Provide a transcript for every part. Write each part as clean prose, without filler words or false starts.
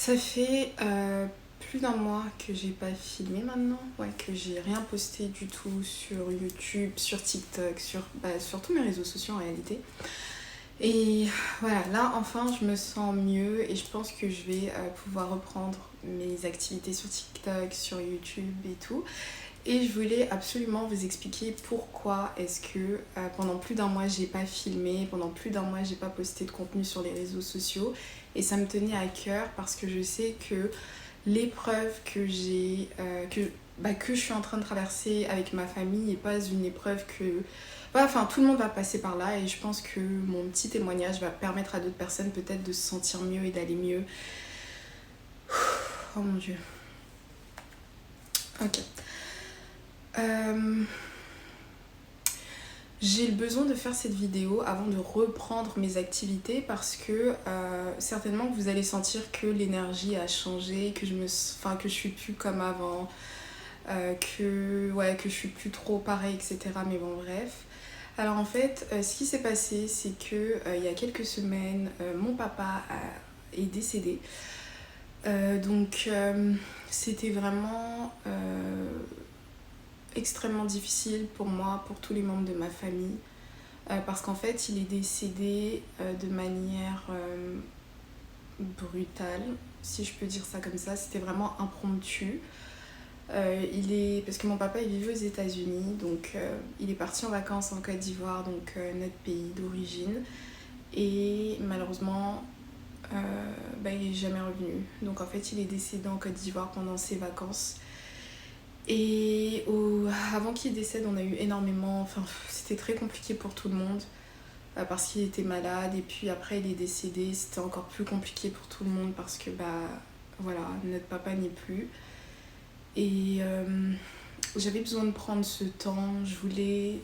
Ça fait plus d'un mois que j'ai pas filmé maintenant, ouais, que j'ai rien posté du tout sur YouTube, sur TikTok, sur tous mes réseaux sociaux en réalité. Et voilà, là enfin je me sens mieux et je pense que je vais pouvoir reprendre mes activités sur TikTok, sur YouTube et tout. Et je voulais absolument vous expliquer pourquoi est-ce que pendant plus d'un mois j'ai pas filmé, pendant plus d'un mois j'ai pas posté de contenu sur les réseaux sociaux. Et ça me tenait à cœur parce que je sais que l'épreuve que je suis en train de traverser avec ma famille n'est pas une épreuve que... Voilà, enfin, tout le monde va passer par là et je pense que mon petit témoignage va permettre à d'autres personnes peut-être de se sentir mieux et d'aller mieux. Oh mon dieu. Ok. Euh, J'ai le besoin de faire cette vidéo avant de reprendre mes activités parce que certainement que vous allez sentir que l'énergie a changé, que je suis plus comme avant, que je suis plus trop pareil, etc. Mais bon, bref. Alors en fait, ce qui s'est passé, c'est que il y a quelques semaines, mon papa est décédé. Donc c'était vraiment extrêmement difficile pour moi, pour tous les membres de ma famille, parce qu'en fait, il est décédé de manière brutale, si je peux dire ça comme ça. C'était vraiment impromptu. Parce que mon papa il vivait aux États-Unis, donc il est parti en vacances en Côte d'Ivoire, donc notre pays d'origine. Et malheureusement, il n'est jamais revenu. Donc en fait, il est décédé en Côte d'Ivoire pendant ses vacances. Avant qu'il décède, on a eu énormément. Enfin, c'était très compliqué pour tout le monde parce qu'il était malade. Et puis après, il est décédé. C'était encore plus compliqué pour tout le monde parce que, voilà, notre papa n'est plus. Et j'avais besoin de prendre ce temps.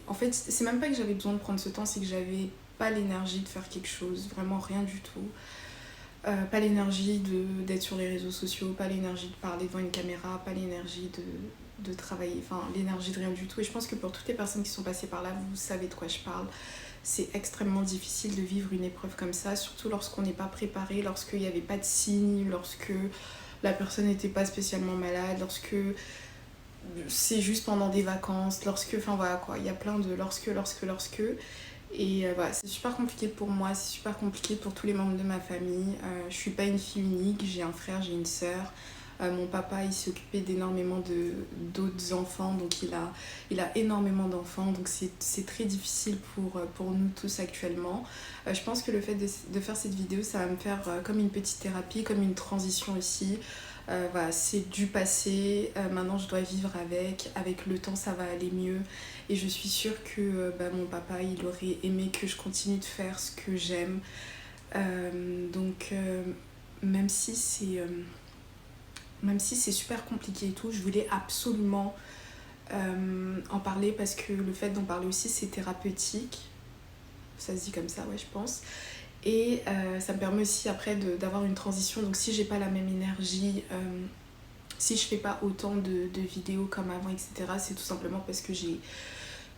En fait, c'est même pas que j'avais besoin de prendre ce temps, c'est que j'avais pas l'énergie de faire quelque chose. Vraiment rien du tout. Pas l'énergie d'être sur les réseaux sociaux, pas l'énergie de parler devant une caméra, pas l'énergie de travailler, enfin l'énergie de rien du tout. Et je pense que pour toutes les personnes qui sont passées par là, vous savez de quoi je parle. C'est extrêmement difficile de vivre une épreuve comme ça, surtout lorsqu'on n'est pas préparé, lorsqu'il n'y avait pas de signes, lorsque la personne n'était pas spécialement malade, lorsque c'est juste pendant des vacances, enfin voilà quoi, il y a plein de lorsque. Et voilà, c'est super compliqué pour moi, c'est super compliqué pour tous les membres de ma famille. Je suis pas une fille unique, j'ai un frère, j'ai une sœur. Mon papa, il s'est occupé d'énormément d'autres enfants, donc il a énormément d'enfants, donc c'est très difficile pour nous tous actuellement. Je pense que le fait de faire cette vidéo, ça va me faire comme une petite thérapie, comme une transition aussi. Voilà, c'est du passé, maintenant je dois vivre avec le temps ça va aller mieux et je suis sûre que mon papa il aurait aimé que je continue de faire ce que j'aime. Donc même si c'est super compliqué et tout, je voulais absolument en parler parce que le fait d'en parler aussi c'est thérapeutique, ça se dit comme ça, ouais, je pense. Et ça me permet aussi après d'avoir une transition. Donc si j'ai pas la même énergie, si je fais pas autant de vidéos comme avant, etc., c'est tout simplement parce que il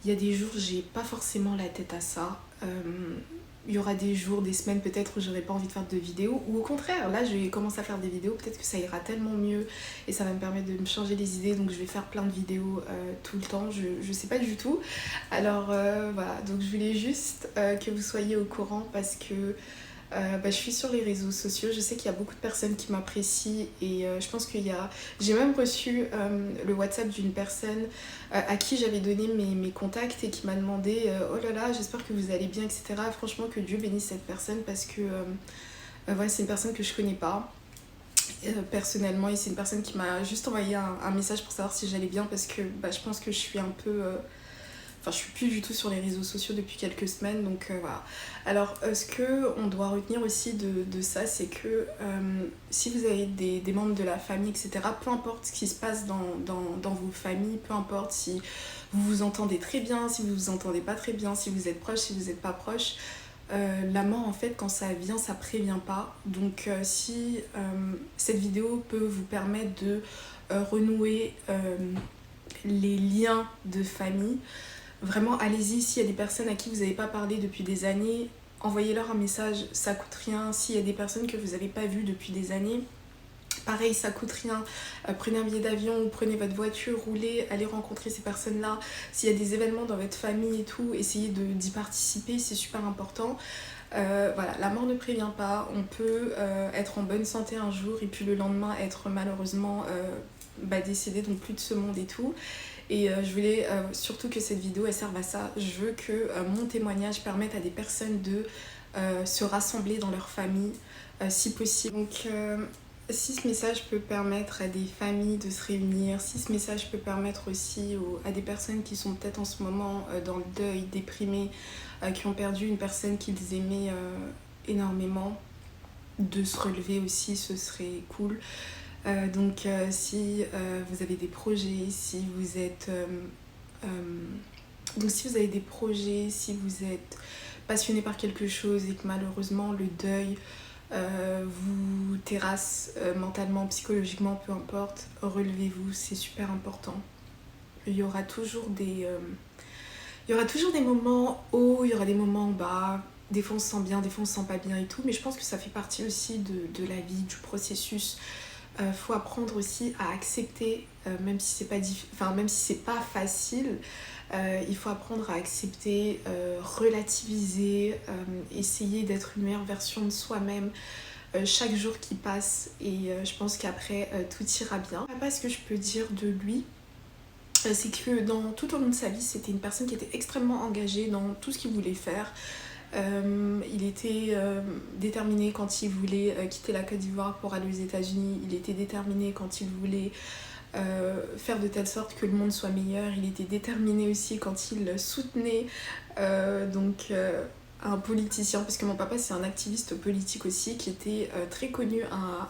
y a des jours j'ai pas forcément la tête à ça. Il y aura des jours, des semaines peut-être où j'aurai pas envie de faire de vidéos, ou au contraire, là je vais commencer à faire des vidéos, peut-être que ça ira tellement mieux et ça va me permettre de me changer les idées, donc je vais faire plein de vidéos tout le temps, je sais pas du tout. Alors voilà, donc je voulais juste que vous soyez au courant parce que je suis sur les réseaux sociaux, je sais qu'il y a beaucoup de personnes qui m'apprécient et je pense J'ai même reçu le WhatsApp d'une personne à qui j'avais donné mes contacts et qui m'a demandé oh là là, j'espère que vous allez bien, etc. Franchement, que Dieu bénisse cette personne parce que voilà, c'est une personne que je connais pas personnellement et c'est une personne qui m'a juste envoyé un message pour savoir si j'allais bien parce que je pense que je suis un peu... Enfin, je suis plus du tout sur les réseaux sociaux depuis quelques semaines, donc voilà. Alors, ce qu'on doit retenir aussi de ça, c'est que si vous avez des membres de la famille, etc., peu importe ce qui se passe dans vos familles, peu importe si vous vous entendez très bien, si vous vous entendez pas très bien, si vous êtes proche, si vous n'êtes pas proche, la mort, en fait, quand ça vient, ça prévient pas. Donc, si cette vidéo peut vous permettre de renouer les liens de famille, vraiment, allez-y, s'il y a des personnes à qui vous n'avez pas parlé depuis des années, envoyez-leur un message, ça coûte rien. S'il y a des personnes que vous n'avez pas vues depuis des années, Pareil, ça coûte rien, prenez un billet d'avion ou prenez votre voiture, roulez, allez rencontrer ces personnes-là. S'il y a des événements dans votre famille et tout, essayez d'y participer, c'est super important. Voilà, la mort ne prévient pas, on peut être en bonne santé un jour et puis le lendemain être malheureusement décédé, donc plus de ce monde et tout. Et je voulais surtout que cette vidéo elle serve à ça. Je veux que mon témoignage permette à des personnes de se rassembler dans leur famille si possible. Donc si ce message peut permettre à des familles de se réunir, si ce message peut permettre aussi à des personnes qui sont peut-être en ce moment dans le deuil, déprimées, qui ont perdu une personne qu'ils aimaient énormément, de se relever aussi, ce serait cool. Donc si vous avez des projets, si vous êtes si vous avez des projets, si vous êtes passionné par quelque chose et que malheureusement le deuil vous terrasse mentalement, psychologiquement, peu importe, relevez-vous, c'est super important. Il y aura toujours des moments hauts, il y aura des moments bas. Des fois on se sent bien, des fois on se sent pas bien et tout, mais je pense que ça fait partie aussi de la vie, du processus. Faut apprendre aussi à accepter, même si c'est pas facile, il faut apprendre à accepter, relativiser, essayer d'être une meilleure version de soi-même chaque jour qui passe, et je pense qu'après tout ira bien. Papa, ce que je peux dire de lui, c'est que tout au long de sa vie, c'était une personne qui était extrêmement engagée dans tout ce qu'il voulait faire. Il était déterminé quand il voulait quitter la Côte d'Ivoire pour aller aux États-Unis. Il était déterminé quand il voulait faire de telle sorte que le monde soit meilleur. Il était déterminé aussi quand il soutenait un politicien, parce que mon papa c'est un activiste politique aussi qui était très connu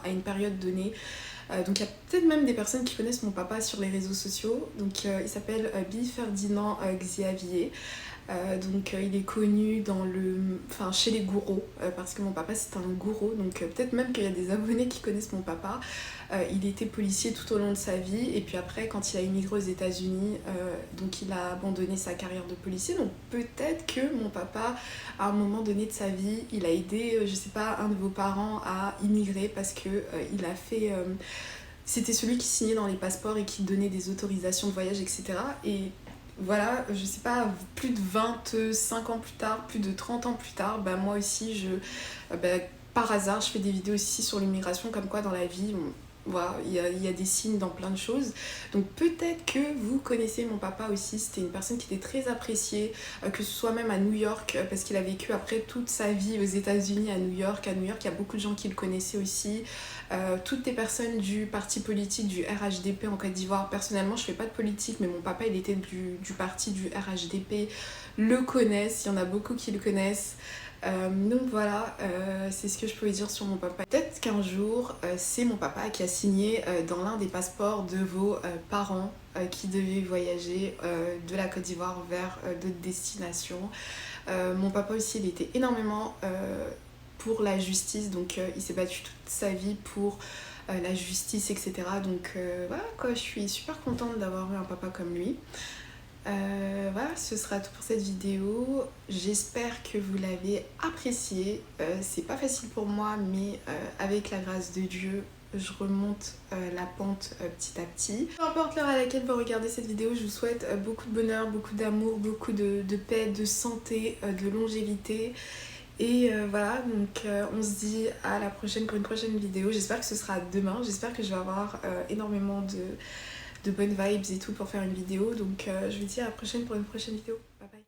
à une période donnée. Donc il y a peut-être même des personnes qui connaissent mon papa sur les réseaux sociaux. Donc il s'appelle Bill Ferdinand Xiavier. Il est connu chez les gourous, parce que mon papa c'est un gourou, donc peut-être même qu'il y a des abonnés qui connaissent mon papa. Il était policier tout au long de sa vie, et puis après quand il a immigré aux États-Unis, donc il a abandonné sa carrière de policier. Donc peut-être que mon papa à un moment donné de sa vie il a aidé, je sais pas, un de vos parents à immigrer, parce que il a fait c'était celui qui signait dans les passeports et qui donnait des autorisations de voyage, etc. Et voilà, je sais pas, plus de 25 ans plus tard, plus de 30 ans plus tard, moi aussi, par hasard, je fais des vidéos aussi sur l'immigration, comme quoi dans la vie, voilà, il y a des signes dans plein de choses. Donc peut-être que vous connaissez mon papa aussi, c'était une personne qui était très appréciée, que ce soit même à New York, parce qu'il a vécu après toute sa vie aux États-Unis, à New York, il y a beaucoup de gens qui le connaissaient aussi. Toutes les personnes du parti politique du RHDP en Côte d'Ivoire, personnellement je fais pas de politique, mais mon papa il était du parti du RHDP, le connaissent, il y en a beaucoup qui le connaissent. Donc voilà, c'est ce que je pouvais dire sur mon papa. Peut-être qu'un jour, c'est mon papa qui a signé dans l'un des passeports de vos parents qui devaient voyager de la Côte d'Ivoire vers d'autres destinations. Mon papa aussi, il était énormément pour la justice, donc il s'est battu toute sa vie pour la justice, etc. Donc voilà quoi, je suis super contente d'avoir eu un papa comme lui. Voilà, ce sera tout pour cette vidéo. J'espère que vous l'avez appréciée. C'est pas facile pour moi, mais avec la grâce de Dieu, je remonte la pente petit à petit. Peu importe l'heure à laquelle vous regardez cette vidéo, je vous souhaite beaucoup de bonheur, beaucoup d'amour, beaucoup de paix, de santé, de longévité. Et voilà, donc on se dit à la prochaine pour une prochaine vidéo. J'espère que ce sera demain. J'espère que je vais avoir énormément de bonnes vibes et tout pour faire une vidéo. Donc je vous dis à la prochaine pour une prochaine vidéo. Bye bye.